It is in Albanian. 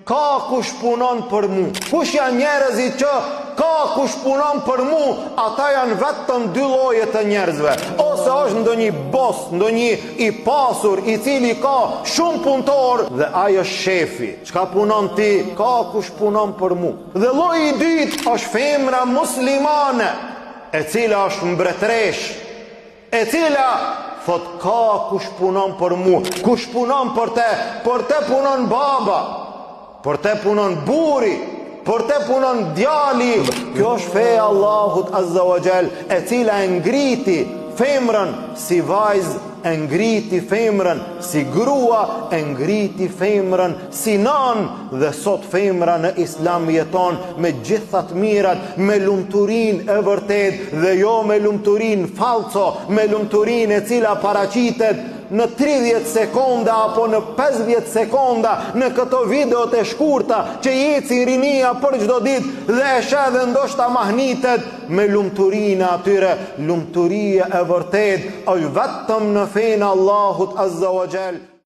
ka kush punon për mu. Kush janë njerëzit që ka kush punon për mu? Ata janë vetëm dy lloje të njerëzve. Ose është ndonjë bos, ndonjë i pasur i cili ka shumë punëtor dhe ai është shefi. Çka punon ti? Ka kush punon për mu. Dhe lloji i dytë është femra muslimane, e cila është mbretëresh, e cila thot ka kush punon për mu. Kush punon për te punon baba, për te punon buri, për te punon djali. Kjo është feja Allahut Azza wa Jall, e cila e ngriti femrën si vajzë, e ngriti femrën si grua, e ngriti femrën si nanë. Dhe sot femra në Islam jeton me gjithat mirat, me lumturinë e vërtet, dhe jo me lumturinë falco, me lumturinë e cila paraqitet në 30 sekonda apo në 50 sekonda në këto videot e shkurta që jeci rinia për çdo ditë dhe e sheh dhe ndoshta mahnitet. Me lumturinë atyre, lumturia e vërtet është vetëm në fenë Allahut Azza wa Jall.